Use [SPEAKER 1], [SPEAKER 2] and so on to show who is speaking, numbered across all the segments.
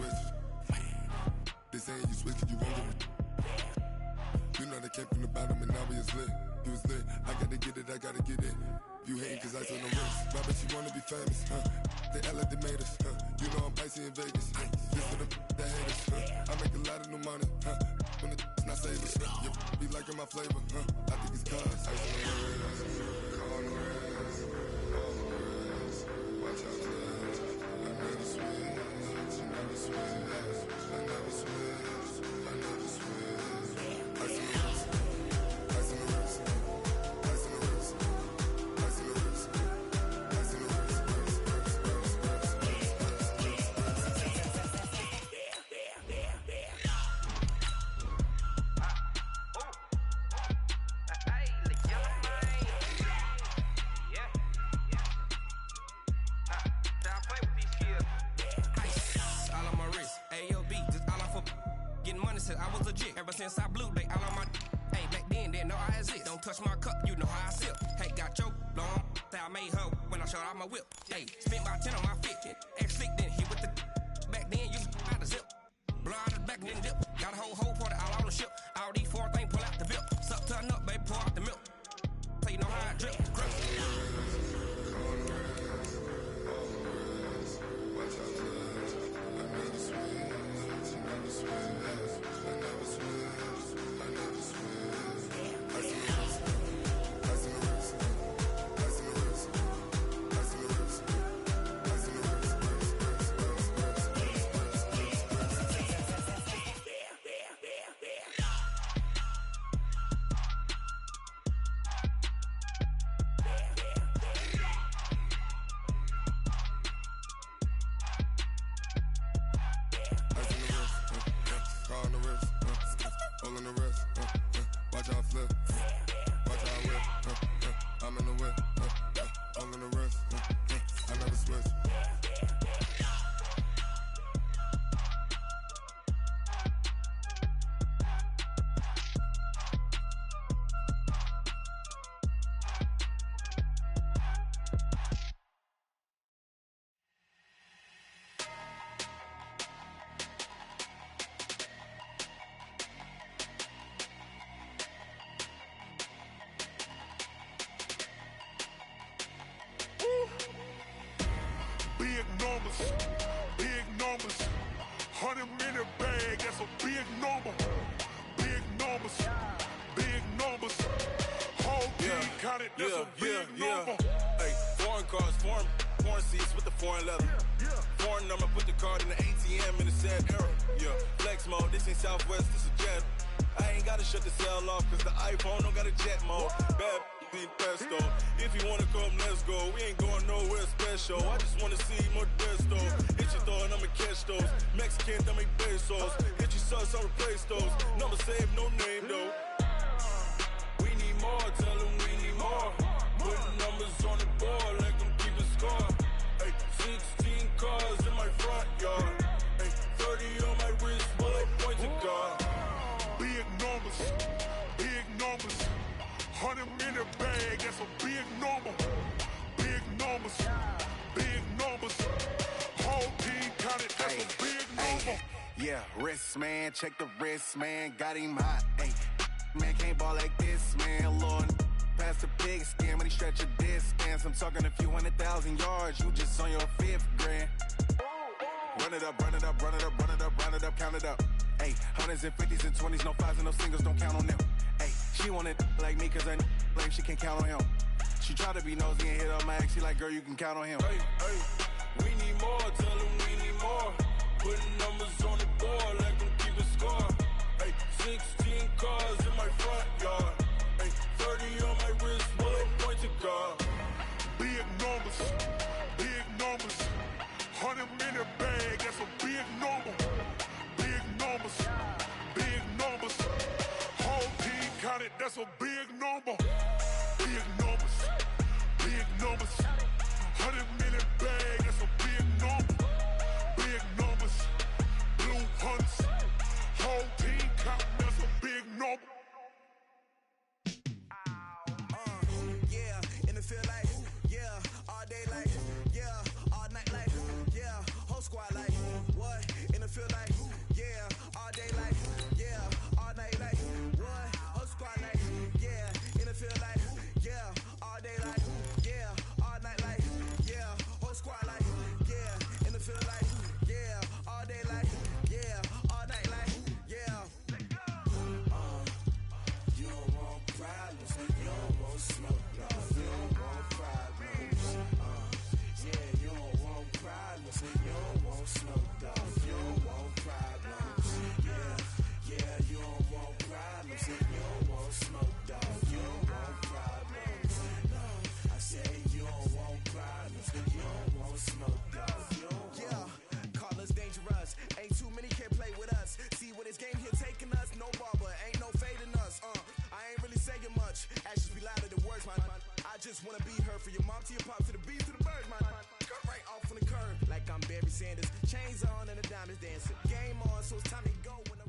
[SPEAKER 1] switch. This ain't you switch, you won't give a. You know they came from the bottom and now we is lit. You was lit, I gotta get it, I gotta get it. You hating cause I told no wrist. Robert, you wanna be famous, They Ella they made us, You know I'm icy in Vegas, This for the haters, I make a lot of new money, When the not savers, You be liking my flavor, I think it's cause ice on the wrist, on the wrist, on the wrist. Watch out, cuz I never switch, I never switch, I never switch, I never switch. Ice on the wrist, ice on the wrist, ice on the wrist, ice on the wrist, ice on the wrist.
[SPEAKER 2] I was legit ever since I blew they all on my. Hey, back then didn't know I exist. Don't touch my cup, you know how I sip. Hey, got your long. I made her when I showed out my whip. Hey, spent about 10 on my fit. Ex-slick then hit with the. Back then you out the zip. Blow out the back and then dip. Got a whole party all on the ship. All these four things pull out the bip. Suck turn up, baby, pour out the milk. So you know how I drip.
[SPEAKER 3] Big numbers, 100-minute bag, that's a big number. Big numbers, big numbers. Whole team counted, that's a big number.
[SPEAKER 4] Hey, foreign cars, foreign seats with the foreign leather. Foreign number, put the card in the ATM in the sad era. Yeah, flex mode, this ain't Southwest, this is Jet. I ain't gotta shut the cell off, cause the iPhone don't got a jet mode. Bad need pesto. If you wanna come, let's go. We ain't going nowhere special. I just wanna see more desto. Hit your throw and I'ma catch those. Mexican, dame pesos. Hit your sus, I'll replace those. Number saved, no name though. We need more, tell them we need more. Putting numbers on the board, like them keeping score. Hey, 16 cars in my front yard. Hey, 30 on my wrist, while I point to God.
[SPEAKER 3] Big numbers, big numbers. 100-minute bag, that's a big number. Big numbers, big numbers. Whole team counted, that's a big number.
[SPEAKER 5] Yeah, wrist man, check the wrist man, got him hot. Ay, man can't ball like this, man. Lord, past the big skin when he stretch a distance. I'm talking a few 100,000 yards, you just on your 5th grand. Run it up, run it up, run it up, run it up, run it up, count it up. Ayy, 100s and 50s and 20s, no 5s and no singles, don't count on them. Ayy, she want it like me cause I like she can count on him. She try to be nosy and hit up my ex, she like, girl, you can count on him.
[SPEAKER 4] Hey, hey, we need more, tell them we need more. Putting numbers on the board like them keeping score. Hey, 16 cars in my front yard. Hey, 30 on my wrist, while I point to God.
[SPEAKER 3] Big numbers, big numbers. 100-minute bag, that's a big number. Big numbers, big numbers. Whole team counted, that's a big number. Big numbers, big numbers. 100-minute bag, that's a big number. Big numbers, blue hunts. Whole team counted, that's a big number.
[SPEAKER 6] Yeah, and it feel like, yeah, all day like, yeah, all night like, yeah, whole squad like, what? And it feel Sanders. Chains on and the diamonds dancing. Game on, so it's time to go when the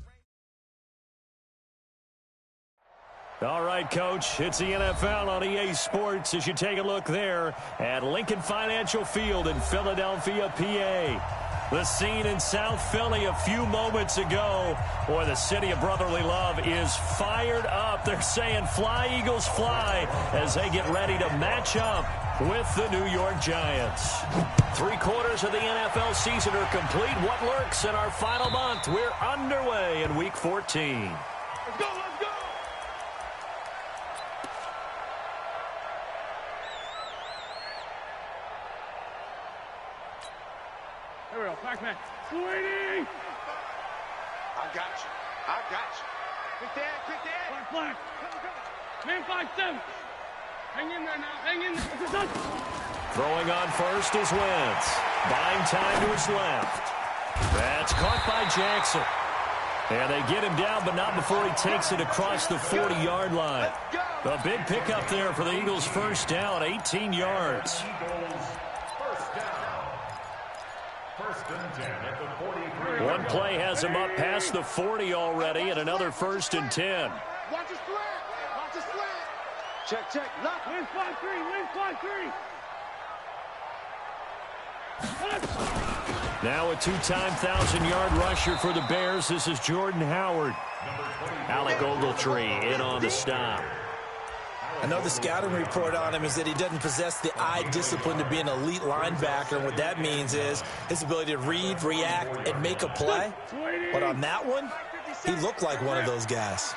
[SPEAKER 6] rain.
[SPEAKER 7] All right, Coach, it's the NFL on EA Sports as you take a look there at Lincoln Financial Field in Philadelphia, PA. The scene in South Philly a few moments ago. Boy, the city of brotherly love is fired up. They're saying fly, Eagles, fly as they get ready to match up with the New York Giants. 3/4 of the NFL season are complete. What lurks in our final month? We're underway in Week 14.
[SPEAKER 3] Let's go, let's go! Here we go, back. Sweetie! I got you. Quick that. Flag. Man 5-7. Hang in there now, hang in there.
[SPEAKER 7] Throwing on first is Wentz. Buying time to his left. That's caught by Jackson. And they get him down, but not before he takes it across the 40-yard line. A big pickup there for the Eagles' first down, 18 yards. One play has him up past the 40 already, and another 1st and 10.
[SPEAKER 3] Watch his flat. Check. Lock. Win 5-3.
[SPEAKER 7] Now a two-time 1,000-yard rusher for the Bears. This is Jordan Howard. Alec Ogletree in on the stop.
[SPEAKER 8] I know the scouting report on him is that he doesn't possess the eye discipline to be an elite linebacker. And what that means is his ability to read, react, and make a play. But on that one, he looked like one of those guys.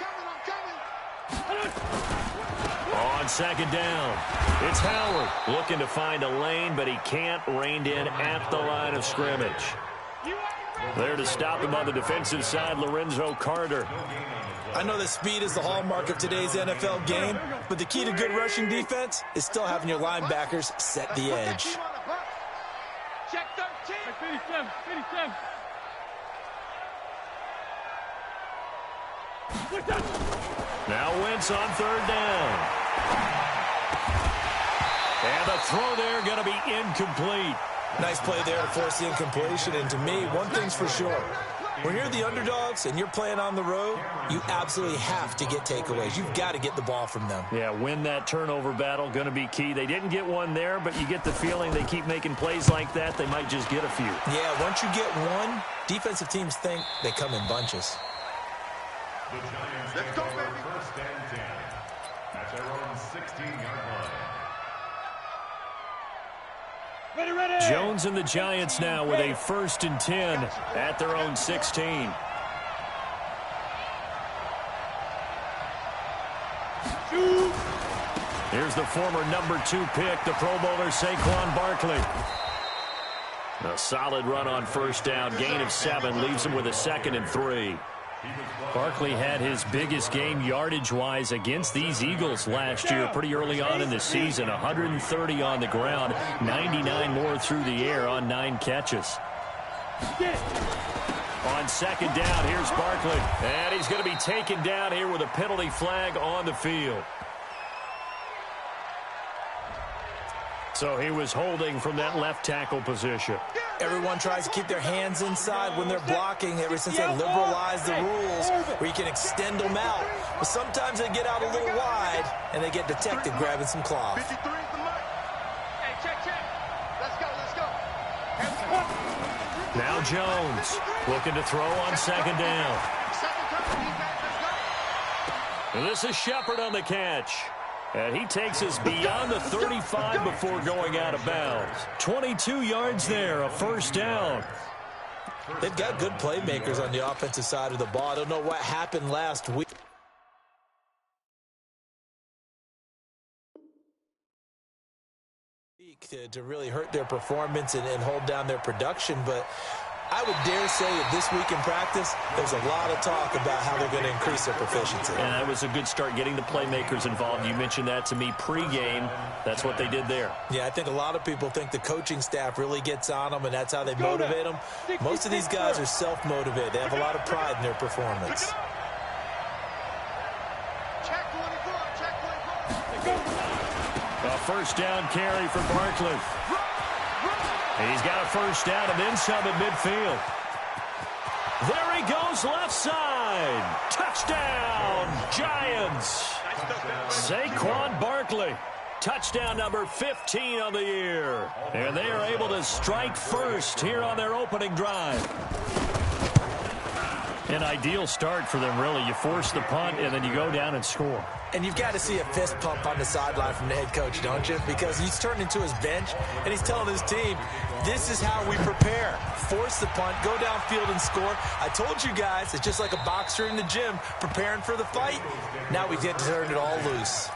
[SPEAKER 7] On second down, it's Howard looking to find a lane, but he can't. Reined in at the line of scrimmage. There to stop him on the defensive side, Lorenzo Carter.
[SPEAKER 8] I know that speed is the hallmark of today's NFL game, but the key to good rushing defense is still having your linebackers set the edge.
[SPEAKER 3] Check 13. 57.
[SPEAKER 7] Now Wentz on third down. And the throw there going to be incomplete.
[SPEAKER 8] Nice play there to force the incompletion. And to me, one thing's for sure. When you're the underdogs and you're playing on the road, you absolutely have to get takeaways. You've got to get the ball from them.
[SPEAKER 7] Yeah, win that turnover battle, going to be key. They didn't get one there, but you get the feeling they keep making plays like that, they might just get a few.
[SPEAKER 8] Yeah, once you get one, defensive teams think they come in bunches.
[SPEAKER 3] Let's go, baby.
[SPEAKER 9] First and 10. That's our own 16-yard line.
[SPEAKER 3] Ready.
[SPEAKER 7] Jones and the Giants now with a 1st and 10 at their own 16. Here's the former number 2 pick, the Pro Bowler Saquon Barkley. A solid run on first down, gain of 7, leaves him with a 2nd and 3. Barkley had his biggest game yardage-wise against these Eagles last year pretty early on in the season. 130 on the ground, 99 more through the air on 9 catches. On second down, here's Barkley. And he's going to be taken down here with a penalty flag on the field. So he was holding from that left tackle position.
[SPEAKER 8] Everyone tries to keep their hands inside when they're blocking ever since they liberalized the rules where you can extend them out. But sometimes they get out a little wide and they get detected grabbing some cloth.
[SPEAKER 3] Hey, check. Let's go.
[SPEAKER 7] Now Jones looking to throw on second down. And this is Shepard on the catch. And he takes us beyond the 35 before going out of bounds. 22 yards there, a first down.
[SPEAKER 8] They've got good playmakers on the offensive side of the ball. I don't know what happened last week. To really hurt their performance and hold down their production, but I would dare say that this week in practice, there's a lot of talk about how they're going to increase their proficiency.
[SPEAKER 7] And that was a good start, getting the playmakers involved. You mentioned that to me pregame. That's what they did there.
[SPEAKER 8] Yeah, I think a lot of people think the coaching staff really gets on them, and that's how they motivate them. Most of these guys are self-motivated. They have a lot of pride in their performance.
[SPEAKER 7] A first down carry for Barkley. He's got a first down and then some at midfield. There he goes, left side. Touchdown, Giants. Saquon Barkley. Touchdown number 15 on the year. And they are able to strike first here on their opening drive. An ideal start for them, really. You force the punt, and then you go down and score.
[SPEAKER 8] And you've got to see a fist pump on the sideline from the head coach, don't you? Because he's turned into his bench, and he's telling his team, this is how we prepare. Force the punt, go downfield and score. I told you guys, it's just like a boxer in the gym preparing for the fight. Now we get to turn it all loose.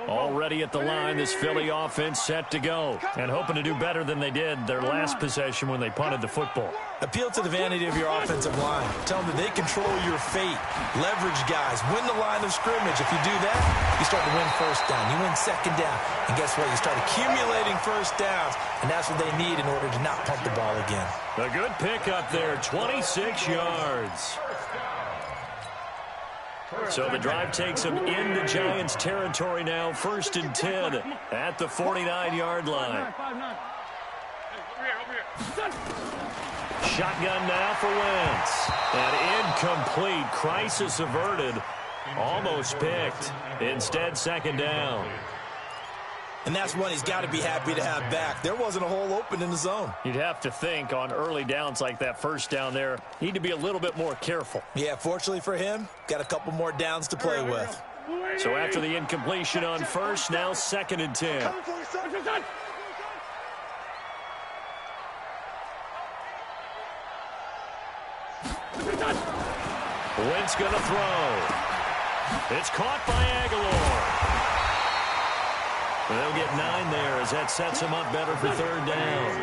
[SPEAKER 7] Already at the line, this Philly offense set to go. And hoping to do better than they did their last possession when they punted the football.
[SPEAKER 8] Appeal to the vanity of your offensive line. Tell them that they control your fate. Leverage guys. Win the line of scrimmage. If you do that, you start to win first down. You win second down. And guess what? You start accumulating first downs. And that's what they need in order to not pump the ball again.
[SPEAKER 7] A good pickup there, 26 yards. So the drive takes them into Giants territory now. 1st and 10 at the 49-yard line. Shotgun now for Wentz. And incomplete. Crisis averted. Almost picked. Instead, second down.
[SPEAKER 8] And that's one he's got to be happy to have back. There wasn't a hole open in the zone.
[SPEAKER 7] You'd have to think on early downs like that first down there, need to be a little bit more careful.
[SPEAKER 8] Yeah, fortunately for him, got a couple more downs to play with.
[SPEAKER 7] So after the incompletion on first, now 2nd and 10. Wentz going to throw. It's caught by Aguilar. They'll get 9 there as that sets them up better for 3rd down.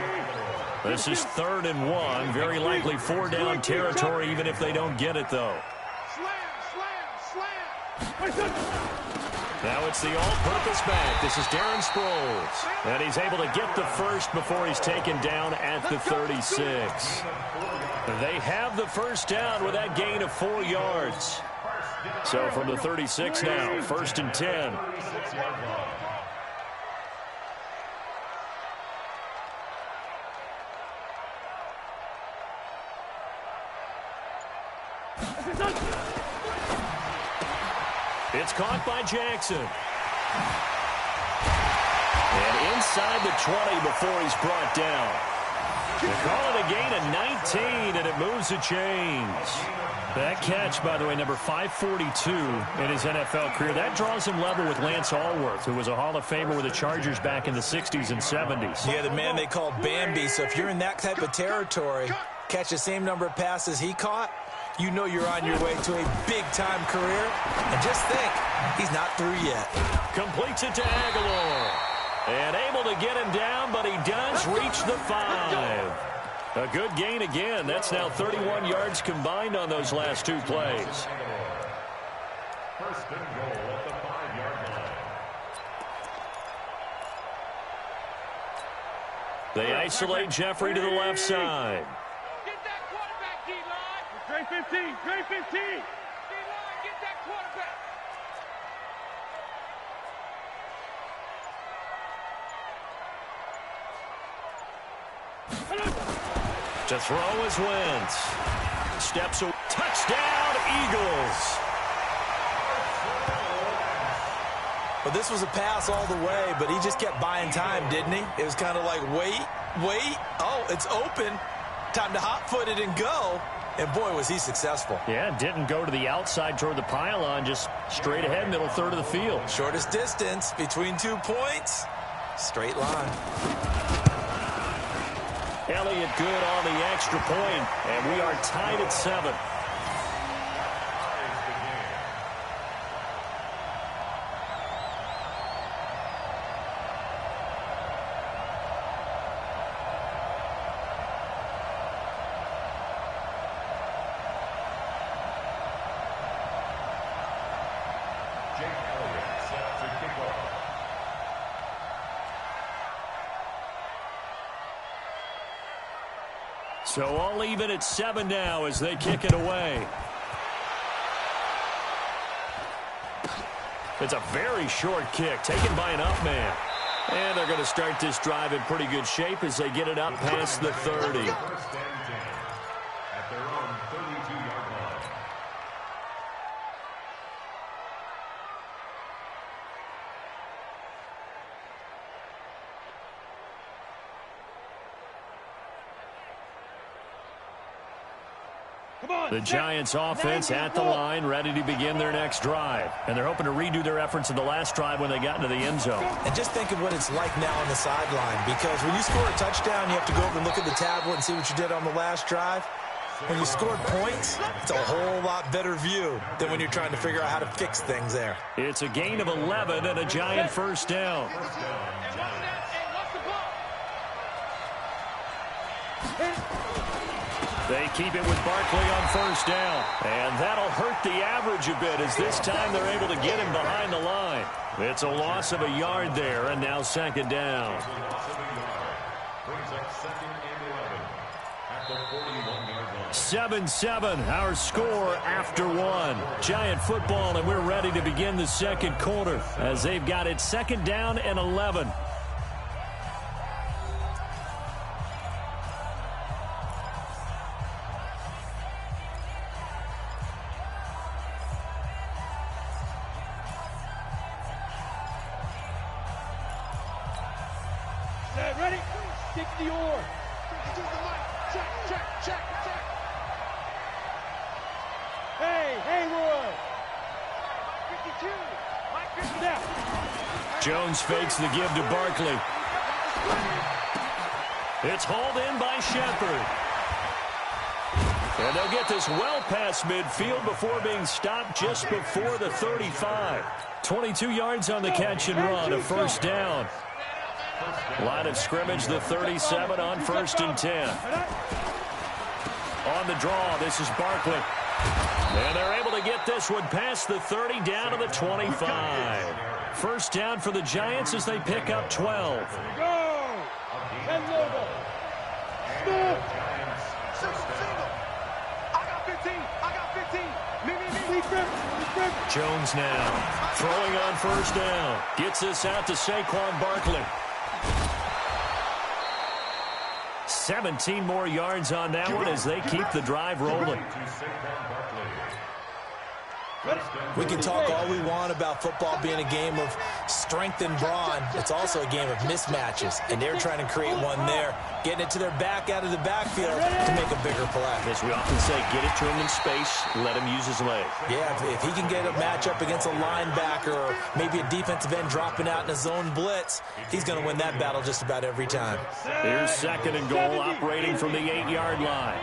[SPEAKER 7] This is 3rd and 1. Very likely 4-down territory, even if they don't get it, though. Now it's the all-purpose back. This is Darren Sproles. And he's able to get the first before he's taken down at the 36. They have the first down with that gain of 4 yards. So from the 36 now, 1st and 10. It's caught by Jackson. And inside the 20 before he's brought down. They call it a gain of 19, and it moves the chains. That catch, by the way, number 542 in his NFL career. That draws him level with Lance Allworth, who was a Hall of Famer with the Chargers back in the 60s and 70s.
[SPEAKER 8] Yeah, the man they called Bambi. So if you're in that type of territory, catch the same number of passes he caught, you know you're on your way to a big-time career. And just think, he's not through yet.
[SPEAKER 7] Completes it to Aguilar. And able to get him down, but he does reach the 5. A good gain again. That's now 31 yards combined on those last 2 plays.
[SPEAKER 9] 1st and goal at the 5-yard line.
[SPEAKER 7] They isolate Jeffrey to the left side.
[SPEAKER 10] Get that quarterback, D-line. Trey 15, Trey 15. D-line, get that quarterback.
[SPEAKER 7] To throw is Wentz. Steps away. Touchdown, Eagles.
[SPEAKER 8] Well, this was a pass all the way, but he just kept buying time, didn't he? It was kind of like, wait. Oh, it's open. Time to hot-foot it and go. And, boy, was he successful.
[SPEAKER 7] Yeah, didn't go to the outside toward the pylon, just straight ahead, middle third of the field.
[SPEAKER 8] Shortest distance between 2 points. Straight line.
[SPEAKER 7] Elliott good on the extra point, and we are tied at 7. So all even at 7 now as they kick it away. It's a very short kick taken by an up man. And they're going to start this drive in pretty good shape as they get it up past the 30.
[SPEAKER 9] At their own 32-yard line.
[SPEAKER 7] The Giants offense at the line, ready to begin their next drive. And they're hoping to redo their efforts in the last drive when they got into the end zone.
[SPEAKER 8] And just think of what it's like now on the sideline, because when you score a touchdown, you have to go over and look at the tablet and see what you did on the last drive. When you scored points, it's a whole lot better view than when you're trying to figure out how to fix things there.
[SPEAKER 7] It's a gain of 11 and a Giant first down. They keep it with Barkley on first down. And that'll hurt the average a bit as this time they're able to get him behind the line. It's a loss of a yard there, and now second down.
[SPEAKER 9] Brings up 2nd and 11 at the 41-yard line.
[SPEAKER 7] 7-7, our score after one. Giant football, and we're ready to begin the second quarter as they've got it second down and 11.
[SPEAKER 10] Ready? Stick the oar. Check, check, check, check. Hey, Haywood. 52. Mike 50.
[SPEAKER 7] Jones fakes the give to Barkley. It's hauled in by Shepard. And they'll get this well past midfield before being stopped just before the 35. 22 yards on the catch and run, a first down. Line of scrimmage, the 37 on 1st and 10. On the draw, this is Barkley. And they're able to get this one past the 30 down to the 25. First down for the Giants as they pick up 12.
[SPEAKER 10] Go! And Lobo. Smooth. I got 15. I got 15. Me.
[SPEAKER 7] Jones now throwing on first down. Gets this out to Saquon Barkley. 17 more yards on that one as they keep the drive rolling.
[SPEAKER 8] We can talk all we want about football being a game of strength and brawn. It's also a game of mismatches, and they're trying to create one there, getting it to their back out of the backfield to make a bigger play.
[SPEAKER 7] As we often say, get it to him in space, let him use his leg.
[SPEAKER 8] Yeah, if he can get a matchup against a linebacker or maybe a defensive end dropping out in a zone blitz, he's going to win that battle just about every time.
[SPEAKER 7] Here's 2nd and goal, operating from the 8-yard line.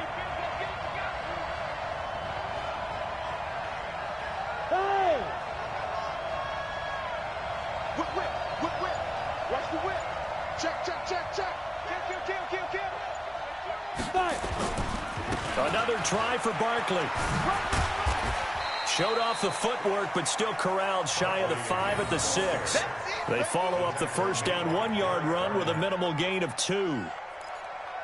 [SPEAKER 7] Another try for Barkley. Showed off the footwork, but still corralled shy of the 5 at the 6. They follow up the first down 1-yard run with a minimal gain of 2.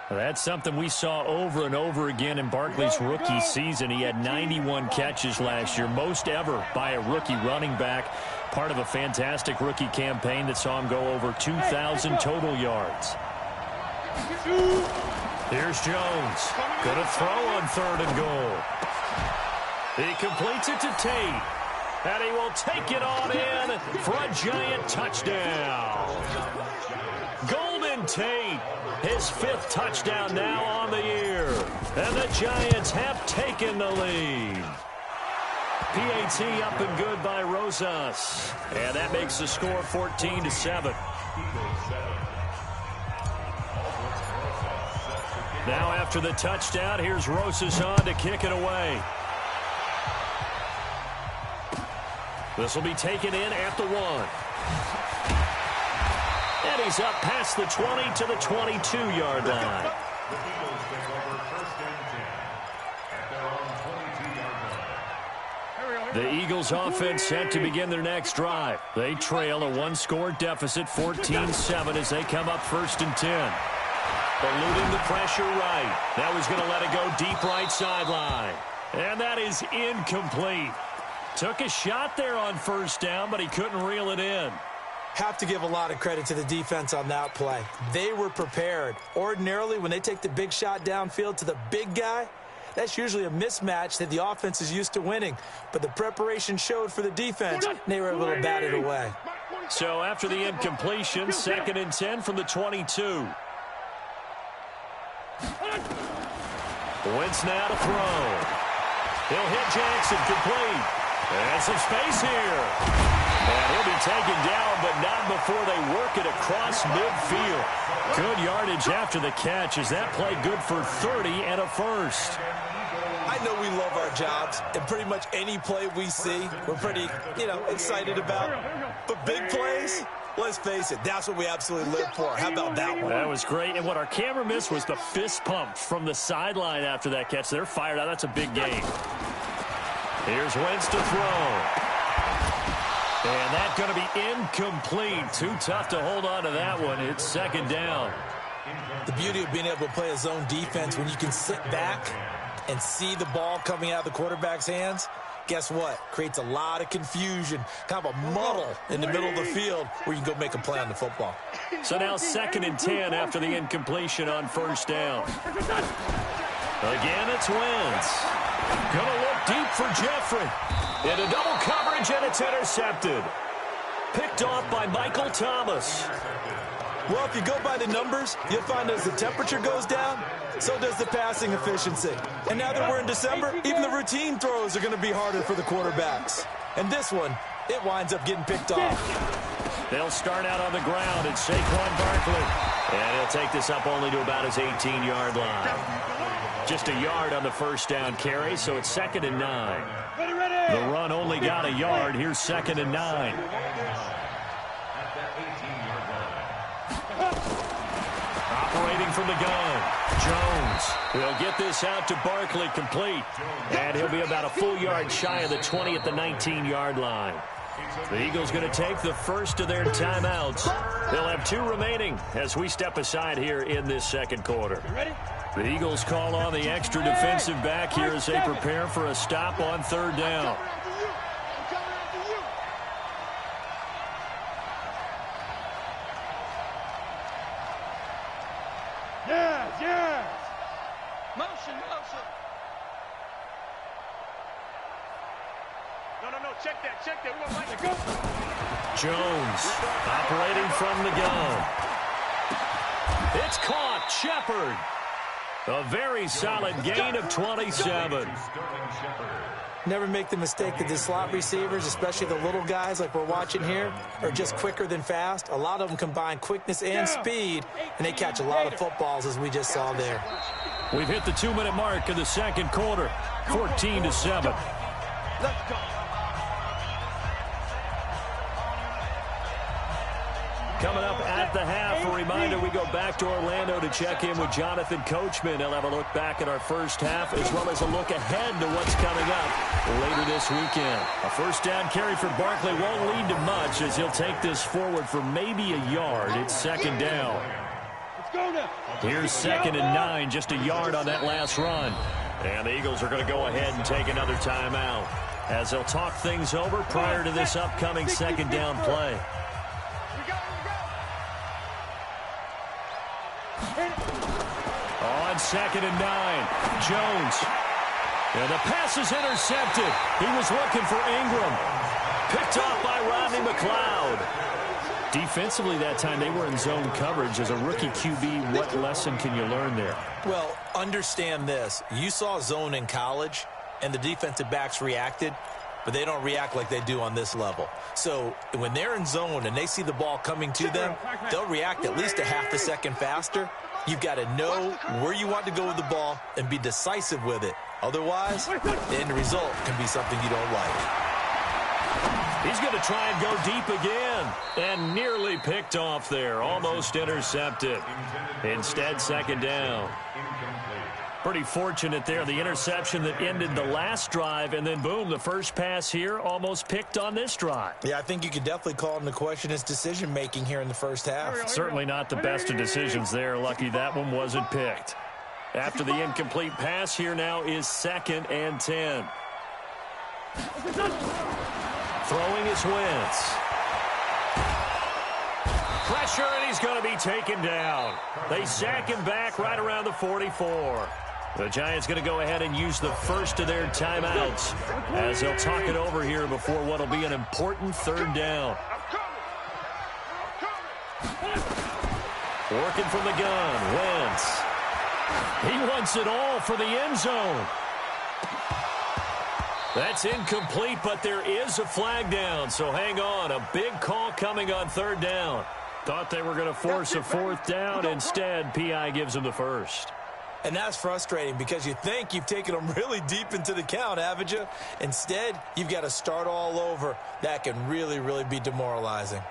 [SPEAKER 7] That's something we saw over and over again in Barkley's rookie season. He had 91 catches last year, most ever by a rookie running back. Part of a fantastic rookie campaign that saw him go over 2,000 total yards. Here's Jones. Going to throw on 3rd and goal. He completes it to Tate. And he will take it on in for a Giant touchdown. Golden Tate, his 5th touchdown now on the year. And the Giants have taken the lead. PAT up and good by Rosas. And that makes the score 14-7. Now after the touchdown, here's Rosas on to kick it away. This will be taken in at the 1. And he's up past the 20 to the 22-yard line. The Eagles offense set to begin their next drive. They trail a 1-score deficit, 14-7, as they come up 1st and 10. Eluding the pressure right. Now he's going to let it go deep right sideline. And that is incomplete. Took a shot there on first down, but he couldn't reel it in.
[SPEAKER 8] Have to give a lot of credit to the defense on that play. They were prepared. Ordinarily, when they take the big shot downfield to the big guy, that's usually a mismatch that the offense is used to winning. But the preparation showed for the defense. They were able to bat it away.
[SPEAKER 7] So after the incompletion, 2nd and 10 from the 22. Wentz now to throw. He'll hit Jackson complete. And some space here. And he'll be taken down, but not before they work it across midfield. Good yardage after the catch. Is that play good for 30 and a first?
[SPEAKER 8] I know we love our jobs, and pretty much any play we see, we're pretty, excited about. But big plays, let's face it, that's what we absolutely live for. How about that one?
[SPEAKER 7] That was great. And what our camera missed was the fist pump from the sideline after that catch. They're fired out. That's a big game. Here's Wentz to throw. And that's going to be incomplete. Too tough to hold on to that one. It's 2nd down.
[SPEAKER 8] The beauty of being able to play a zone defense when you can sit back and see the ball coming out of the quarterback's hands, guess what? Creates a lot of confusion, kind of a muddle in the middle of the field where you can go make a play on the football.
[SPEAKER 7] So now 2nd and 10 after the incompletion on first down. Again, it's Wentz. Going to look deep for Jeffrey. Into double coverage, and it's intercepted. Picked off by Michael Thomas.
[SPEAKER 8] Well, if you go by the numbers, you'll find as the temperature goes down, so does the passing efficiency. And now that we're in December, even the routine throws are going to be harder for the quarterbacks. And this one, it winds up getting picked off.
[SPEAKER 7] They'll start out on the ground, and Saquon Barkley. And he'll take this up only to about his 18-yard line. Just a yard on the first down carry, so it's 2nd and 9. The run only got a yard. Here's 2nd and 9. Operating from the gun, Jones will get this out to Barkley complete. And he'll be about a full yard shy of the 20 at the 19-yard line. The Eagles going to take the first of their timeouts. They'll have 2 remaining as we step aside here in this second quarter. The Eagles call on the extra defensive back here as they prepare for a stop on 3rd down.
[SPEAKER 10] Yes.
[SPEAKER 2] Motion.
[SPEAKER 10] No. Check that. We want Mike to go.
[SPEAKER 7] Jones operating from the gun. It's caught. Shepard. A very solid gain of 27.
[SPEAKER 8] Never make the mistake that the slot receivers, especially the little guys like we're watching here, are just quicker than fast. A lot of them combine quickness and speed, and they catch a lot of footballs, as we just saw there.
[SPEAKER 7] We've hit the 2-minute mark of the second quarter, 14-7.
[SPEAKER 10] Let's go.
[SPEAKER 7] Coming up at the half, a reminder, we go back to Orlando to check in with Jonathan Coachman. He'll have a look back at our first half as well as a look ahead to what's coming up later this weekend. A first down carry for Barkley won't lead to much as he'll take this forward for maybe a yard. It's 2nd down. Here's 2nd and 9, just a yard on that last run. And the Eagles are going to go ahead and take another timeout as they'll talk things over prior to this upcoming 2nd down play. On 2nd and 9, Jones. And the pass is intercepted. He was looking for Ingram. Picked off by Rodney McLeod. Defensively that time, they were in zone coverage. As a rookie QB, what lesson can you learn there?
[SPEAKER 8] Well, understand this. You saw zone in college, and the defensive backs reacted, but they don't react like they do on this level. So when they're in zone and they see the ball coming to them, they'll react at least a half a second faster. You've got to know where you want to go with the ball and be decisive with it. Otherwise, the end result can be something you don't like.
[SPEAKER 7] He's going to try and go deep again. And nearly picked off there. Almost intercepted. Instead, 2nd down. Pretty fortunate there. The interception that ended the last drive, and then, boom, the first pass here almost picked on this drive.
[SPEAKER 8] Yeah, I think you could definitely call into question his decision-making here in the first half.
[SPEAKER 7] Certainly not the best of decisions there. Lucky that one wasn't picked. After the incomplete pass, here now is 2nd and 10. Throwing is Wentz. Pressure, and he's going to be taken down. They sack him back right around the 44. The Giants going to go ahead and use the first of their timeouts as they'll talk it over here before what will be an important third down. Working from the gun, Wentz. He wants it all for the end zone. That's incomplete, but there is a flag down, so hang on. A big call coming on third down. Thought they were going to force a fourth down. Instead, P.I. gives them the first.
[SPEAKER 8] And that's frustrating because you think you've taken them really deep into the count, haven't you? Instead, you've got to start all over. That can really, really be demoralizing.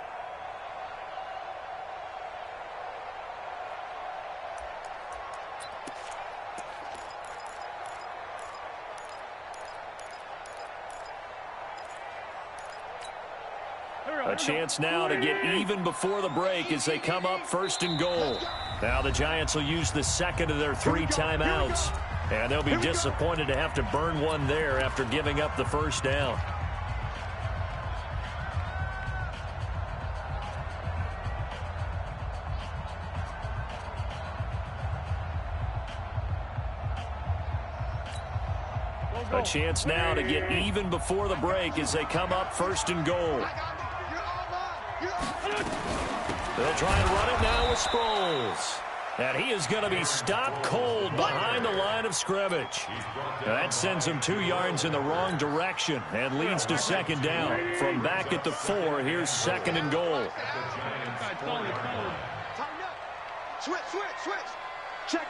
[SPEAKER 7] A chance now to get even before the break as they come up first and goal. Now the Giants will use the second of their 3 timeouts. And they'll be disappointed to have to burn one there after giving up the first down. A chance now to get even before the break as they come up first and goal. They'll try and run it now with Sproles. And he is going to be stopped cold behind the line of scrimmage. That sends him 2 yards in the wrong direction and leads to second down. From back at the 4, here's second and goal.
[SPEAKER 10] Switch. Check.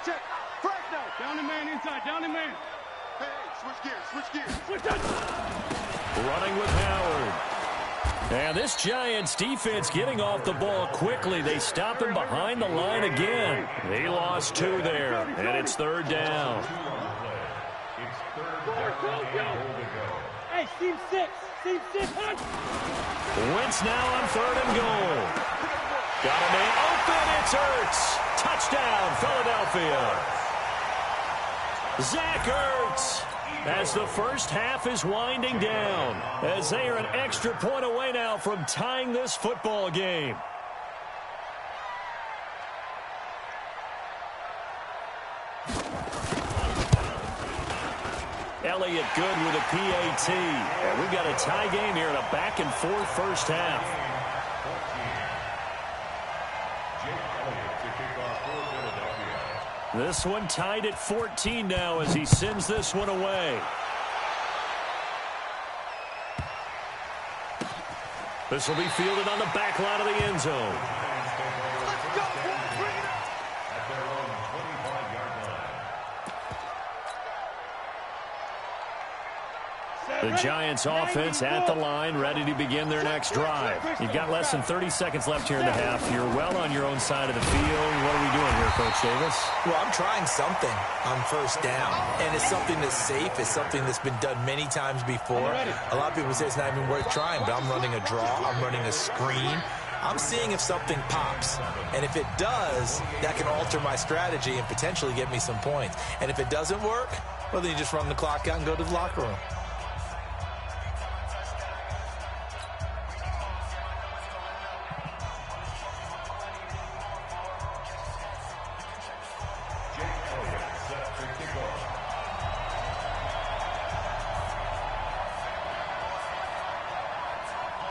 [SPEAKER 10] Fresno. Down the man inside. Down the man. Hey, switch gears.
[SPEAKER 7] Running with Howard. And this Giants defense getting off the ball quickly. They stop him behind the line again. He lost 2 there, and it's third down.
[SPEAKER 10] Hey, Steve 6.
[SPEAKER 7] Wentz now on third and goal. Got a man open. It's Ertz. Touchdown, Philadelphia. Zach Ertz. As the first half is winding down, as they are an extra point away now from tying this football game. Elliott good with a PAT. And we've got a tie game here in a back-and-forth first half. This one tied at 14 now as he sends this one away. This will be fielded on the back line of the end zone. The Giants offense at the line, ready to begin their next drive. You've got less than 30 seconds left here in the half. You're well on your own side of the field. What are we doing here, Coach Davis?
[SPEAKER 8] Well, I'm trying something on first down, and it's something that's safe. It's something that's been done many times before. A lot of people say it's not even worth trying, but I'm running a draw. I'm running a screen. I'm seeing if something pops, and if it does, that can alter my strategy and potentially get me some points. And if it doesn't work, well, then you just run the clock out and go to the locker room.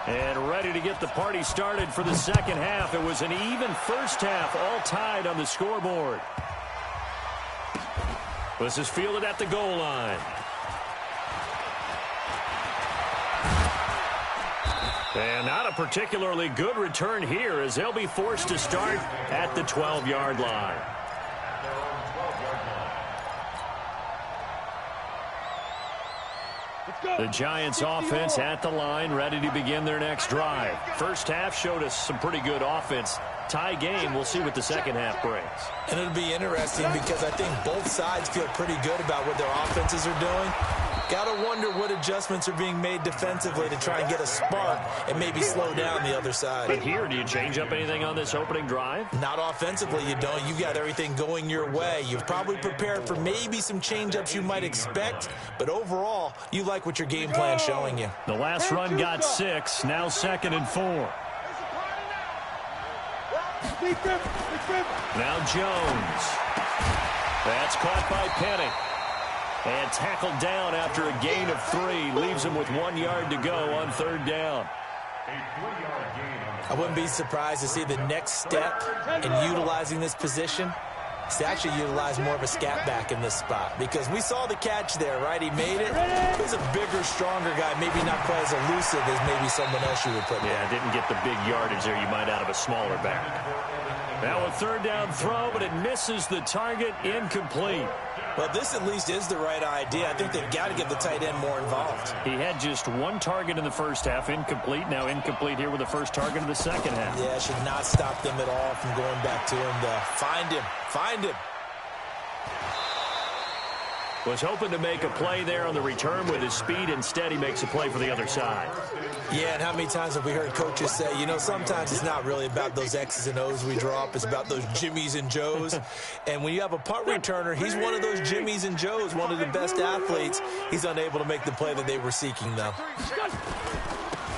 [SPEAKER 7] And ready to get the party started for the second half. It was an even first half, all tied on the scoreboard. This is fielded at the goal line. And not a particularly good return here as they'll be forced to start at the 12-yard line. The Giants offense at the line, ready to begin their next drive. First half showed us some pretty good offense. Tie game, we'll see what the second half brings.
[SPEAKER 8] And it'll be interesting because I think both sides feel pretty good about what their offenses are doing. Got to wonder what adjustments are being made defensively to try and get a spark and maybe slow down the other side.
[SPEAKER 7] But here, do you change up anything on this opening drive?
[SPEAKER 8] Not offensively, you don't. You got everything going your way. You've probably prepared for maybe some change-ups you might expect, but overall, you like what your game plan's showing you.
[SPEAKER 7] The last run got 6, now 2nd and 4. Now Jones. That's caught by Penny. And tackled down after a gain of 3. Leaves him with 1 yard to go on 3rd down.
[SPEAKER 8] I wouldn't be surprised to see the next step in utilizing this position is to actually utilize more of a scat back in this spot, because we saw the catch there, right? He made it. He's a bigger, stronger guy, maybe not quite as elusive as maybe someone else you would put there.
[SPEAKER 7] Didn't get the big yardage there you might out of a smaller back. Now a 3rd down throw, but it misses the target, incomplete.
[SPEAKER 8] Well, this at least is the right idea. I think they've got to get the tight end more involved.
[SPEAKER 7] He had just 1 target in the first half, incomplete. Now incomplete here with the first target of the second half.
[SPEAKER 8] Yeah, should not stop them at all from going back to him, though. Find him. Find him.
[SPEAKER 7] Was hoping to make a play there on the return with his speed. Instead, he makes a play for the other side.
[SPEAKER 8] Yeah, and how many times have we heard coaches say, you know, sometimes it's not really about those X's and O's we draw up. It's about those Jimmies and Joes. And when you have a punt returner, he's one of those Jimmies and Joes, one of the best athletes. He's unable to make the play that they were seeking, though.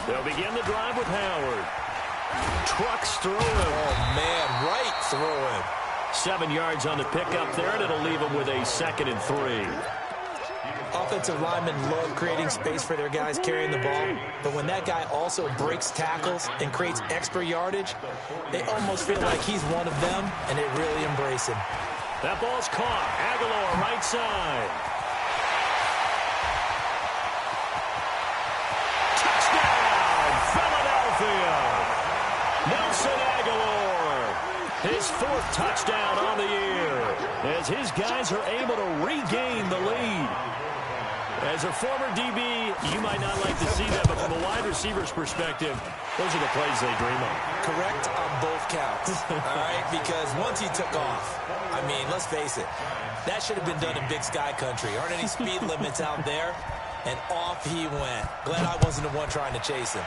[SPEAKER 7] They'll begin the drive with Howard. Trucks through him.
[SPEAKER 8] Oh, man, right through him.
[SPEAKER 7] 7 yards on the pickup there, and it'll leave them with a 2nd and 3.
[SPEAKER 8] Offensive linemen love creating space for their guys carrying the ball, but when that guy also breaks tackles and creates extra yardage, they almost feel like he's one of them, and they really embrace him.
[SPEAKER 7] That ball's caught. Aguilar, right side. Touchdown, Philadelphia! Nelson Aguilar. His 4th touchdown on the year as his guys are able to regain the lead. As a former DB, you might not like to see that, but from a wide receiver's perspective, those are the plays they dream of.
[SPEAKER 8] Correct on both counts, all right? Because once he took off, I mean, let's face it, that should have been done in Big Sky Country. Aren't any speed limits out there? And off he went. Glad I wasn't the one trying to chase him.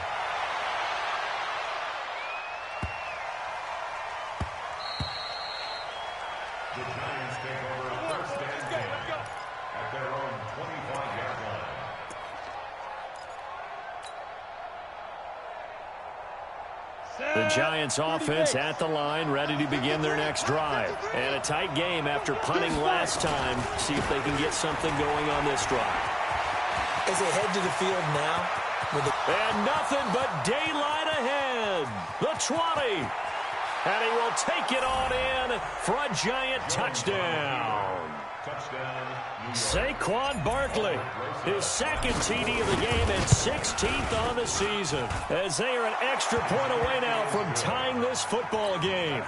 [SPEAKER 7] The Giants offense at the line, ready to begin their next drive. And a tight game after punting last time. See if they can get something going on this drive.
[SPEAKER 8] As they head to the field now.
[SPEAKER 7] And nothing but daylight ahead. The 20. And he will take it on in for a Giant touchdown. Saquon Barkley, his 2nd TD of the game and 16th on the season, as they are an extra point away now from tying this football game.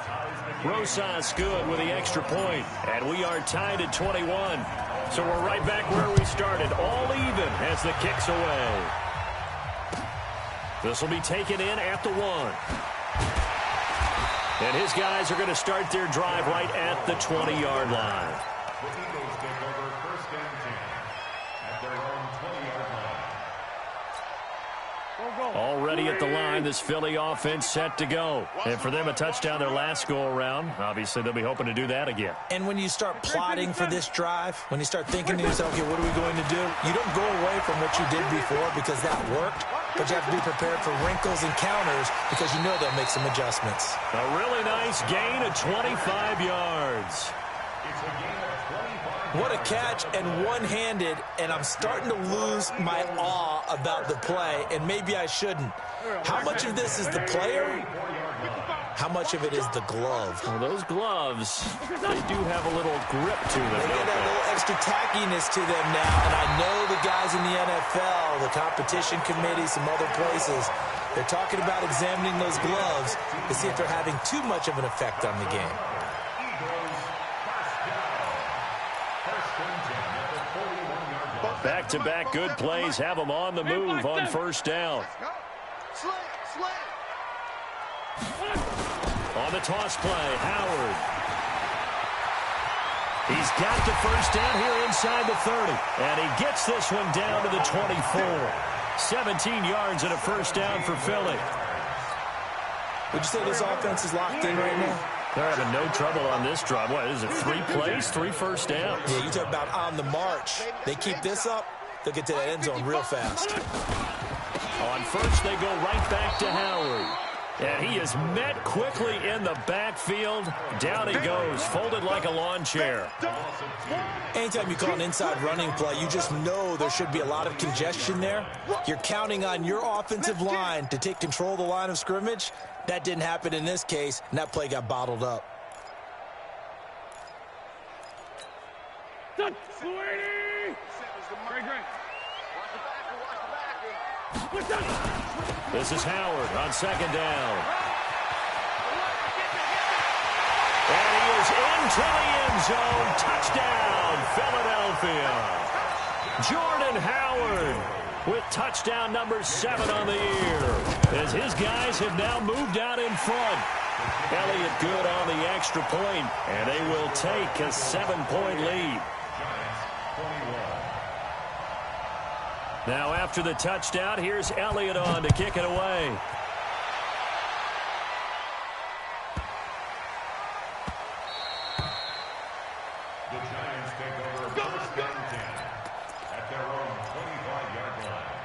[SPEAKER 7] Rosas good with the extra point, and we are tied at 21. So we're right back where we started, all even as the kick's away. This will be taken in at the 1. And his guys are going to start their drive right at the 20-yard line.
[SPEAKER 9] The Eagles take over 1st and 10 at their own 20-yard line.
[SPEAKER 7] Already at the line, this Philly offense set to go. And for them, a touchdown their last go-around. Obviously, they'll be hoping to do that again.
[SPEAKER 8] And when you start plotting for this drive, when you start thinking to yourself, okay, what are we going to do? You don't go away from what you did before because that worked, but you have to be prepared for wrinkles and counters because you know they'll make some adjustments.
[SPEAKER 7] A really nice gain of 25 yards.
[SPEAKER 9] It's a gain of 25.
[SPEAKER 8] What a catch, and one-handed, and I'm starting to lose my awe about the play, and maybe I shouldn't. How much of this is the player? How much of it is the glove?
[SPEAKER 7] Well, those gloves, they do have a little grip to them.
[SPEAKER 8] They get that little extra tackiness to them now, and I know the guys in the NFL, the competition committee, some other places, they're talking about examining those gloves to see if they're having too much of an effect on the game.
[SPEAKER 7] Back-to-back good plays have them on the move on 1st down. On the toss play, Howard. He's got the first down here inside the 30. And he gets this one down to the 24. 17 yards and a first down for Philly.
[SPEAKER 8] Would you say this offense is locked in right now?
[SPEAKER 7] They're having no trouble on this drive. What is it, 3 plays, 3 first downs?
[SPEAKER 8] Yeah, you talk about on the march. They keep this up, they'll get to that end zone real fast.
[SPEAKER 7] On first, they go right back to Howard. And he is met quickly in the backfield. Down he goes, folded like a lawn chair.
[SPEAKER 8] Anytime you call an inside running play, you just know there should be a lot of congestion there. You're counting on your offensive line to take control of the line of scrimmage. That didn't happen in this case, and that play got bottled up.
[SPEAKER 7] This is Howard on second down. And he is into the end zone. Touchdown, Philadelphia. Jordan Howard with touchdown number 7 on the year, as his guys have now moved out in front. Elliott good on the extra point, and they will take a 7-point lead. Now after the touchdown, here's Elliott on to kick it away.
[SPEAKER 9] The Giants take over first down 10 at their own 25-yard line.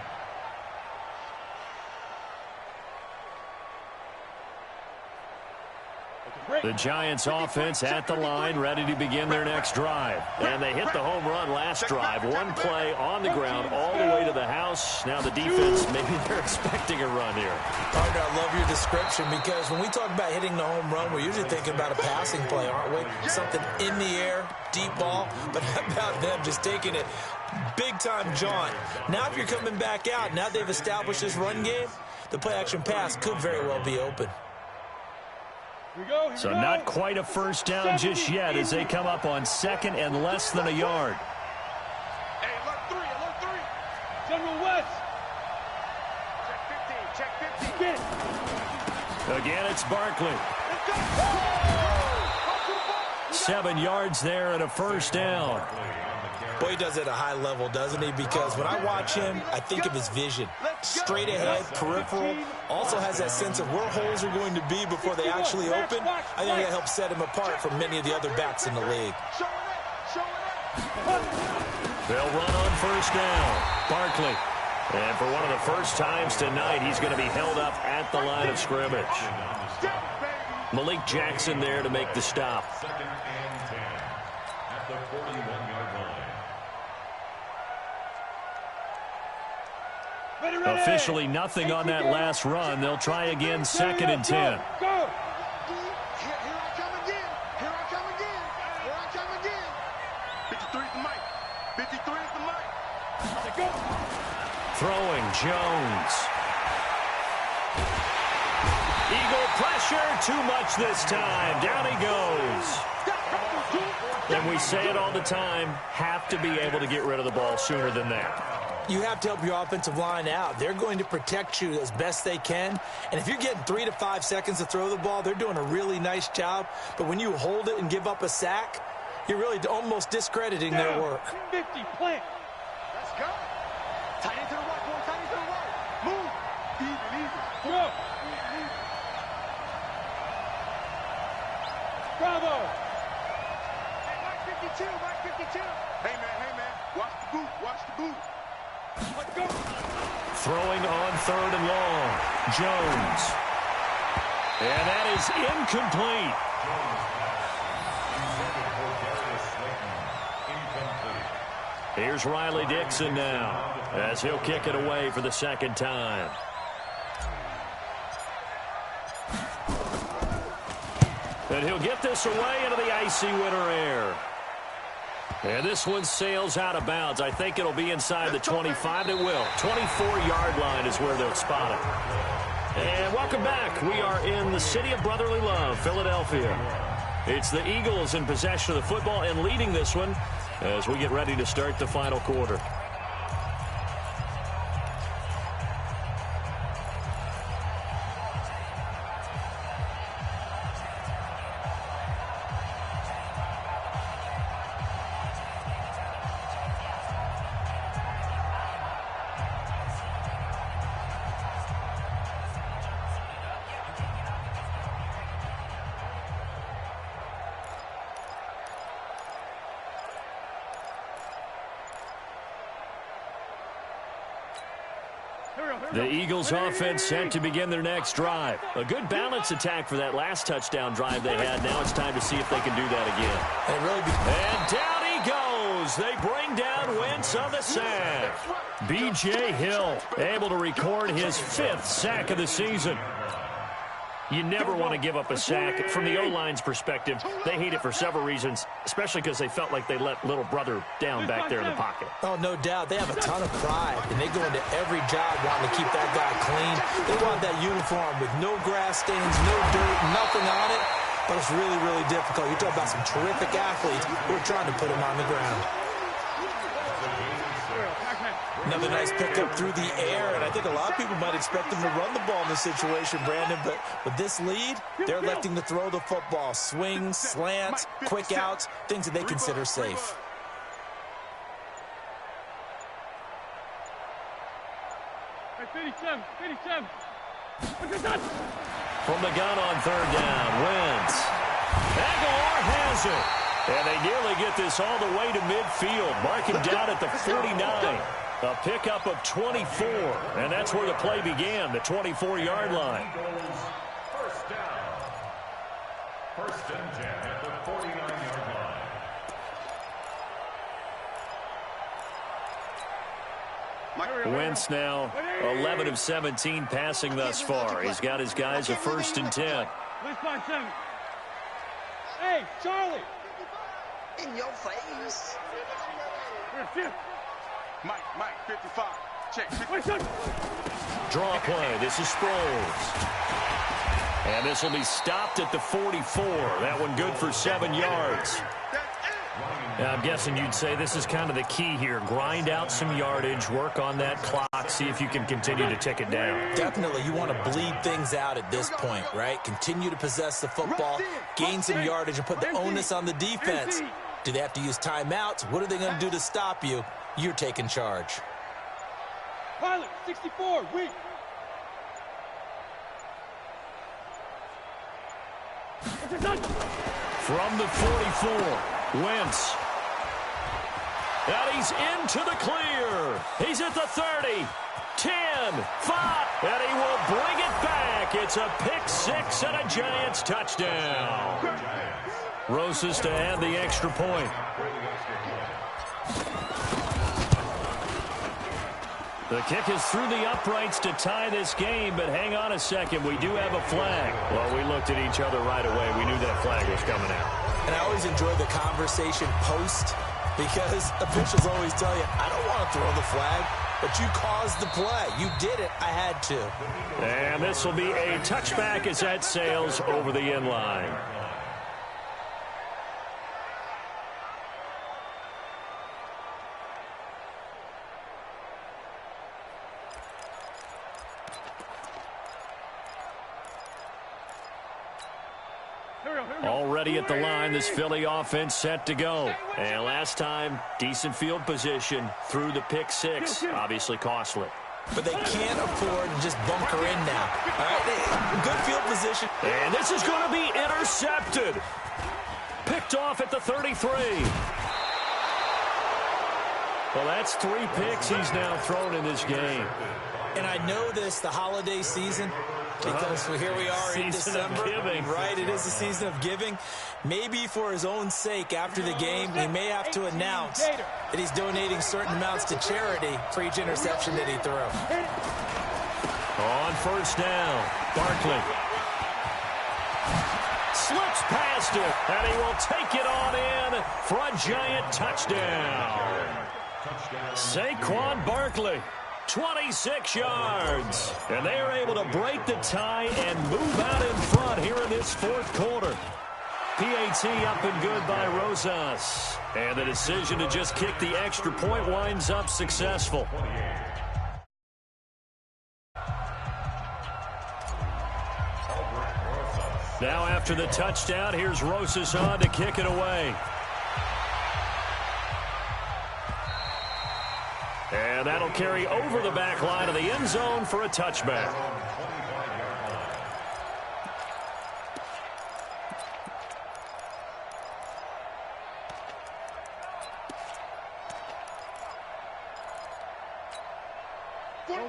[SPEAKER 7] The Giants offense at the line, ready to begin their next drive. And they hit the home run last drive. 1 play on the ground all the way to the house. Now the defense, maybe they're expecting a run here.
[SPEAKER 8] Partner, I love your description, because when we talk about hitting the home run, we're usually thinking about a passing play, aren't we? Something in the air, deep ball. But how about them just taking it big-time jaunt? Now if you're coming back out, now they've established this run game, the play-action pass could very well be open.
[SPEAKER 7] So not quite a first down just yet as they come up on second and less than a yard.
[SPEAKER 10] Hey, alert 3. General West. Check 15, check 15.
[SPEAKER 7] Again, it's Barkley. 7 yards there and a first down.
[SPEAKER 8] Boy, he does it at a high level, doesn't he? Because when I watch him, I think of his vision. Straight ahead, peripheral. Also has that sense of where holes are going to be before they actually open. I think that helps set him apart from many of the other backs in the league.
[SPEAKER 7] They'll run on first down. Barkley. And for one of the first times tonight, he's going to be held up at the line of scrimmage. Malik Jackson there to make the stop.
[SPEAKER 9] Second and 10 at the 41-yard line.
[SPEAKER 7] Officially nothing on that last run. They'll try again, second and 10.
[SPEAKER 10] Go!
[SPEAKER 7] Throwing, Jones. Eagle pressure, too much this time. Down he goes. And we say it all the time, have to be able to get rid of the ball sooner than that.
[SPEAKER 8] You have to help your offensive line out. They're going to protect you as best they can. And if you're getting 3 to 5 seconds to throw the ball, they're doing a really nice job. But when you hold it and give up a sack, you're really almost discrediting their work.
[SPEAKER 10] 50, plant. Let's go. Tight into the right, boy. Tight into the right. Move. Easy. Go. Bravo. Hey, Mike 52. Hey, man. Watch the boot. Let's go.
[SPEAKER 7] Throwing on third and long. Jones. And that is incomplete. Here's Riley Dixon now as he'll kick it away for the second time. And he'll get this away into the icy winter air. And this one sails out of bounds. I think it'll be inside the 25. It will. 24-yard line is where they'll spot it. And welcome back. We are in the city of brotherly love, Philadelphia. It's the Eagles in possession of the football and leading this one as we get ready to start the final quarter. The Eagles offense set to begin their next drive. A good balance attack for that last touchdown drive they had. Now it's time to see if they can do that again. And down he goes. They bring down Wentz on the sack. B.J. Hill able to record his 5th sack of the season. You never want to give up a sack. From the O-line's perspective, they hate it for several reasons, especially because they felt like they let little brother down back there in the pocket.
[SPEAKER 8] Oh, no doubt. They have a ton of pride, and they go into every job wanting to keep that guy clean. They want that uniform with no grass stains, no dirt, nothing on it. But it's really, really difficult. You're talking about some terrific athletes who are trying to put him on the ground. Another nice pickup through the air, and I think a lot of people might expect them to run the ball in this situation, Brandon, but with this lead, they're electing to throw the football. Swings, slants, quick outs, things that they consider safe.
[SPEAKER 7] From the gun on 3rd down, Wentz. Aguilar has it. And they nearly get this all the way to midfield. Marking down at the 49. A pickup of 24, and that's where the play began, the 24-yard line.
[SPEAKER 9] First down. First and 10 at the 49-yard line.
[SPEAKER 7] Wentz now 11 of 17 passing thus far. He's got his guys a 1st and 10.
[SPEAKER 10] Hey, Charlie!
[SPEAKER 6] In your face.
[SPEAKER 10] Mike, 55. Check. 55.
[SPEAKER 7] Draw play. This is Sproles. And this will be stopped at the 44. That one good for 7 yards. Now, I'm guessing you'd say this is kind of the key here. Grind out some yardage, work on that clock, see if you can continue to tick it down.
[SPEAKER 8] Definitely. You want to bleed things out at this point, right? Continue to possess the football, gain some yardage, and put the onus on the defense. Do they have to use timeouts? What are they going to do to stop you? You're taking charge.
[SPEAKER 10] Pilot, 64, weak.
[SPEAKER 7] From the 44, Wentz. And he's into the clear. He's at the 30, 10, 5, and he will bring it back. It's a pick-6 and a Giants touchdown. Rosas to add the extra point. The kick is through the uprights to tie this game, but hang on a second. We do have a flag. Well, we looked at each other right away. We knew that flag was coming out.
[SPEAKER 8] And I always enjoy the conversation post because officials always tell you, I don't want to throw the flag, but you caused the play. You did it. I had to.
[SPEAKER 7] And this will be a touchback as that sails over the end line. Already at the line, this Philly offense set to go. And last time, decent field position through the pick-6. Obviously costly.
[SPEAKER 8] But they can't afford to just bunker in now. All right, good field position.
[SPEAKER 7] And this is going to be intercepted. Picked off at the 33. Well, that's 3 picks he's now thrown in this game.
[SPEAKER 8] And I know this, the holiday season, because here we are in December. Right, it is the season of giving. Maybe for his own sake, after the game, he may have to announce that he's donating certain amounts to charity for each interception that he threw.
[SPEAKER 7] On 1st down, Barkley. Slips past it, and he will take it on in for a Giant touchdown. Saquon Barkley. 26 yards. And they are able to break the tie and move out in front here in this 4th quarter. PAT up and good by Rosas. And the decision to just kick the extra point winds up successful. Now after the touchdown, here's Rosas on to kick it away. And that'll carry over the back line of the end zone for a touchback.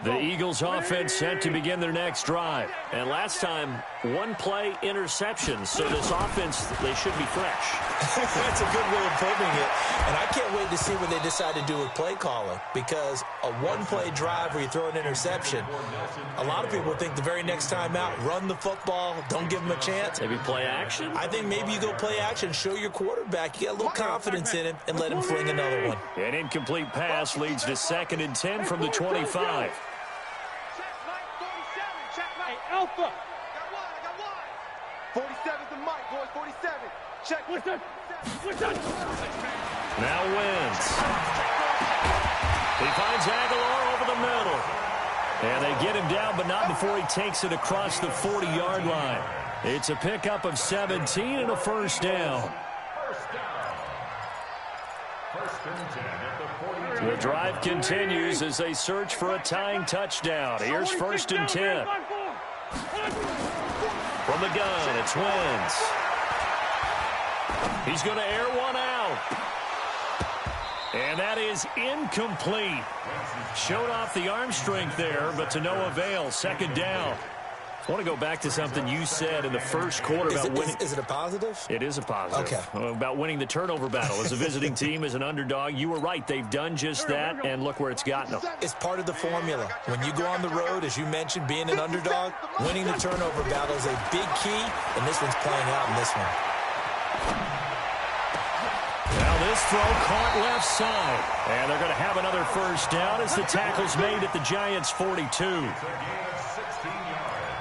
[SPEAKER 7] The Eagles offense set to begin their next drive. And last time, one-play interception. So this offense, they should be fresh.
[SPEAKER 8] That's a good way of putting it. And I can't wait to see what they decide to do with play calling, because a one-play drive where you throw an interception, a lot of people think the very next time out, run the football, don't give them a chance.
[SPEAKER 7] Maybe play action?
[SPEAKER 8] I think maybe you go play action, show your quarterback, you get a little confidence in him, and let him fling another one.
[SPEAKER 7] An incomplete pass leads to 2nd and 10 from the 25.
[SPEAKER 10] Alpha.
[SPEAKER 6] 47's the mic, boys. 47. Check.
[SPEAKER 10] What's that?
[SPEAKER 7] Now wins. He finds Aguilar over the middle. And they get him down, but not before he takes it across the 40-yard line. It's a pickup of 17 and a first down. The drive continues as they search for a tying touchdown. Here's 1st and 10. From the gun, it's Wentz. He's going to air one out. And that is incomplete. Showed off the arm strength there, but to no avail. 2nd down. I want to go back to something you said in the first quarter about winning.
[SPEAKER 8] Is it a positive?
[SPEAKER 7] It is a positive.
[SPEAKER 8] Okay.
[SPEAKER 7] About winning the turnover battle. As a visiting team, as an underdog, you were right. They've done just that, and look where it's gotten them.
[SPEAKER 8] It's part of the formula. When you go on the road, as you mentioned, being an underdog, winning the turnover battle is a big key, and this one's playing out in this one.
[SPEAKER 7] Now this throw caught left side. And they're going to have another first down as the tackle's made at the Giants' 42.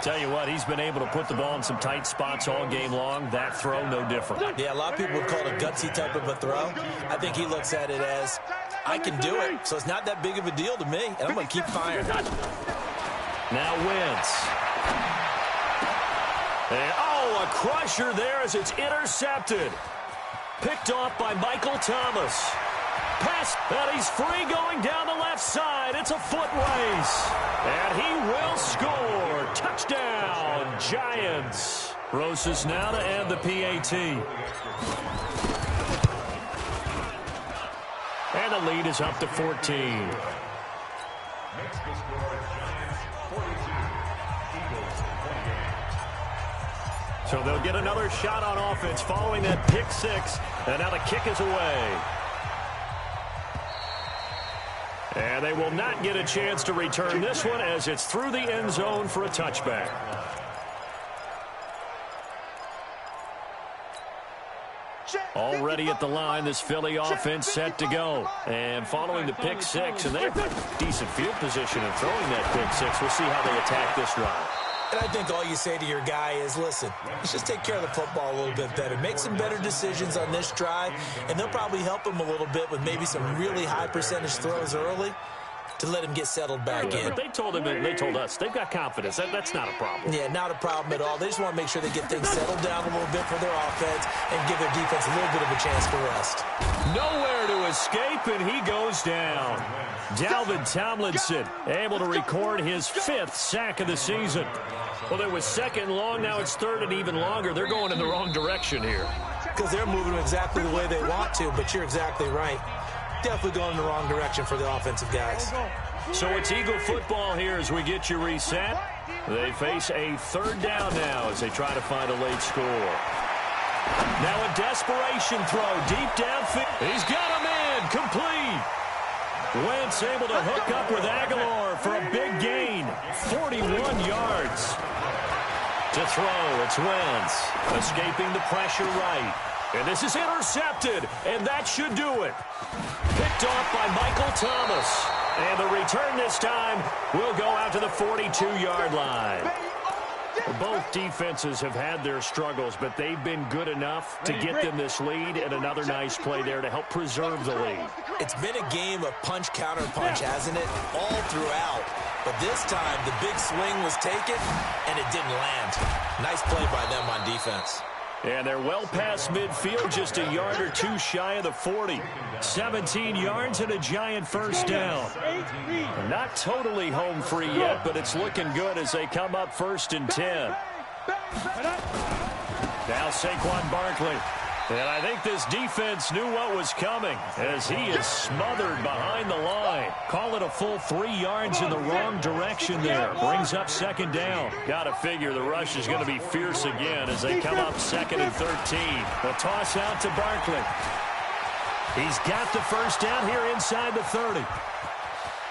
[SPEAKER 7] Tell you what, he's been able to put the ball in some tight spots all game long. That throw, no different.
[SPEAKER 8] Yeah, a lot of people would call it a gutsy type of a throw. I think he looks at it as, I can do it, so it's not that big of a deal to me, and I'm going to keep firing.
[SPEAKER 7] Now Wentz. And, a crusher there as it's intercepted. Picked off by Michael Thomas. Pass, and he's free going down the left side. It's a foot race. And he will score. Touchdown, Giants. Rosas now to end the PAT. And the lead is up to 14. So they'll get another shot on offense following that pick six. And now the kick is away. And they will not get a chance to return this one as it's through the end zone for a touchback. Already at the line, this Philly offense set to go. And following the pick six, and they're decent field position in throwing that pick six. We'll see how they attack this drive.
[SPEAKER 8] And I think all you say to your guy is, listen, let's just take care of the football a little bit better. Make some better decisions on this drive, and they'll probably help him a little bit with maybe some really high percentage throws early to let him get settled back in.
[SPEAKER 7] But they told us they've got confidence. That's not a problem.
[SPEAKER 8] Yeah, not a problem at all. They just want to make sure they get things settled down a little bit for their offense and give their defense a little bit of a chance to rest.
[SPEAKER 7] Nowhere to escape, and he goes down. Dalvin Tomlinson able to record his 5th sack of the season. Well, it was 2nd long. Now it's 3rd and even longer. They're going in the wrong direction here.
[SPEAKER 8] Because they're moving exactly the way they want to, but you're exactly right. Definitely going in the wrong direction for the offensive guys.
[SPEAKER 7] So it's Eagle football here as we get you reset. They face a 3rd down now as they try to find a late score. Now a desperation throw deep downfield. He's got him in. Complete. Wentz able to hook up with Aguilar for a big gain. 41 yards. To throw, it's Wentz. Escaping the pressure right. And this is intercepted, and that should do it. Picked off by Michael Thomas. And the return this time will go out to the 42-yard line. Both defenses have had their struggles, but they've been good enough to get them this lead, and another nice play there to help preserve the lead.
[SPEAKER 8] It's been a game of punch, counter, punch, hasn't it? All throughout. But this time, the big swing was taken, and it didn't land. Nice play by them on defense.
[SPEAKER 7] And they're well past midfield, just a yard or two shy of the 40. 17 yards and a Giant first down. Not totally home free yet, but it's looking good as they come up 1st and 10. Now Saquon Barkley. And I think this defense knew what was coming as he is smothered behind the line. Call it a full 3 yards in the wrong direction there. Brings up second down. Got to figure the rush is going to be fierce again as they come up 2nd and 13. The toss out to Barkley. He's got the first down here inside the 30.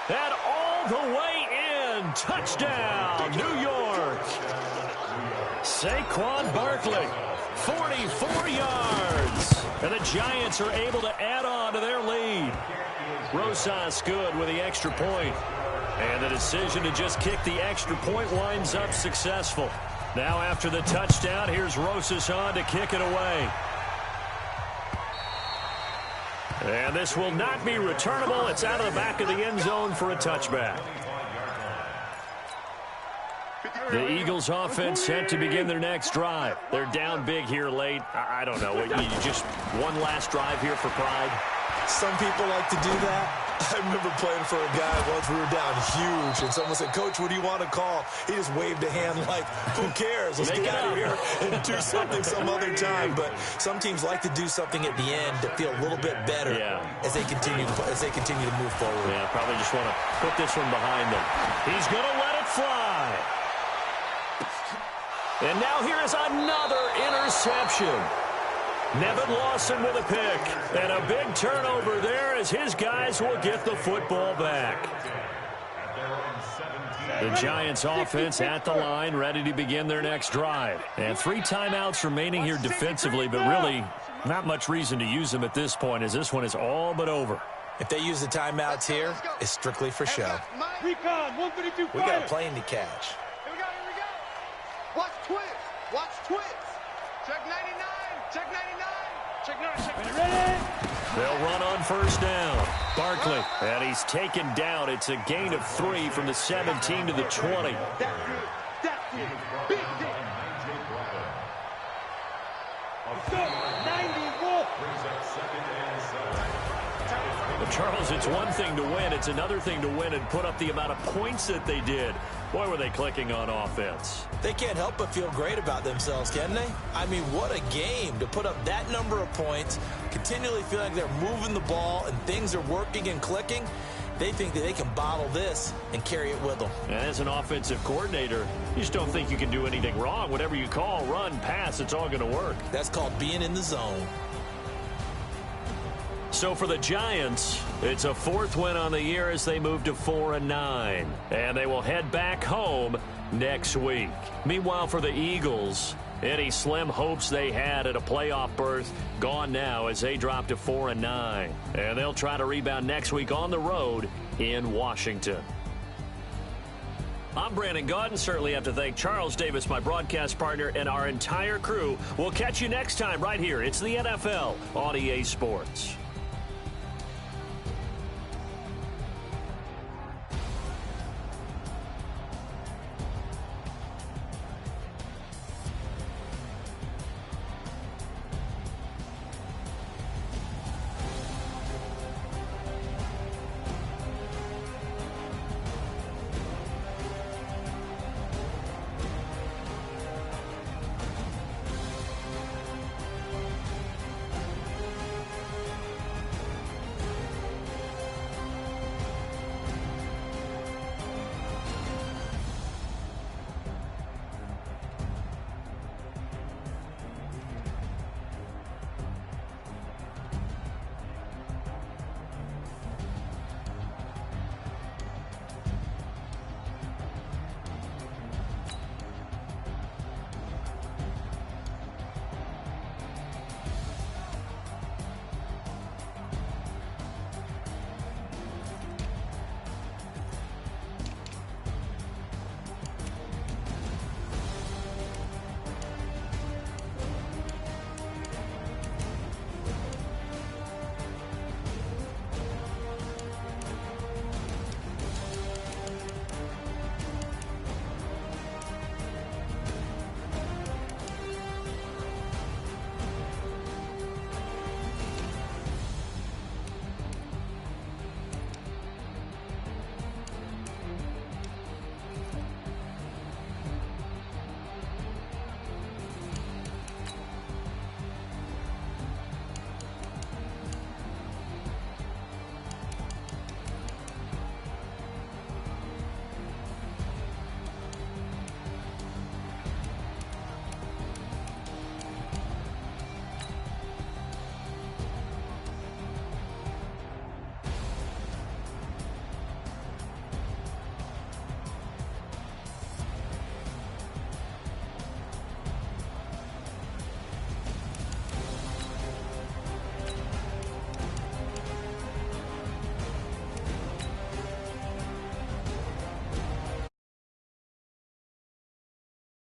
[SPEAKER 7] And all the way in. Touchdown, New York. Saquon Barkley, 44 yards. And the Giants are able to add on to their lead. Rosas good with the extra point. And the decision to just kick the extra point winds up successful. Now after the touchdown, here's Rosas on to kick it away. And this will not be returnable. It's out of the back of the end zone for a touchback. The Eagles offense set to begin their next drive. They're down big here late. I don't know. You just one last drive here for pride?
[SPEAKER 8] Some people like to do that. I remember playing for a guy once. We were down huge, and someone said, "Coach, what do you want to call?" He just waved a hand like, "Who cares? Let's get out of here and do something some other time." But some teams like to do something at the end to feel a little bit better as they continue to move forward.
[SPEAKER 7] Yeah, probably just want to put this one behind them. He's going to let it fly. And now here is another interception. Nevin Lawson with a pick. And a big turnover there as his guys will get the football back. The Giants offense at the line, ready to begin their next drive. And 3 timeouts remaining here defensively, but really not much reason to use them at this point as this one is all but over.
[SPEAKER 8] If they use the timeouts here, it's strictly for show. We got a plane to catch.
[SPEAKER 10] Here we go. Watch twins. Watch twins. Check 99. Check 99. Check 99. Ready?
[SPEAKER 7] They'll run on first down. Barkley, and he's taken down. It's a gain of 3 from the 17 to the 20.
[SPEAKER 10] That's good. That's good. Big hit. Let's go. 91.
[SPEAKER 7] But Charles, it's one thing to win. It's another thing to win and put up the amount of points that they did. Boy, were they clicking on offense.
[SPEAKER 8] They can't help but feel great about themselves, can they? I mean, what a game to put up that number of points, continually feel like they're moving the ball and things are working and clicking. They think that they can bottle this and carry it with them.
[SPEAKER 7] And as an offensive coordinator, you just don't think you can do anything wrong. Whatever you call, run, pass, it's all going to work.
[SPEAKER 8] That's called being in the zone.
[SPEAKER 7] So for the Giants, it's a 4th win on the year as they move to 4-9. And they will head back home next week. Meanwhile, for the Eagles, any slim hopes they had at a playoff berth gone now as they drop to 4-9. And they'll try to rebound next week on the road in Washington. I'm Brandon Gaudin. Certainly have to thank Charles Davis, my broadcast partner, and our entire crew. We'll catch you next time right here. It's the NFL on EA Sports.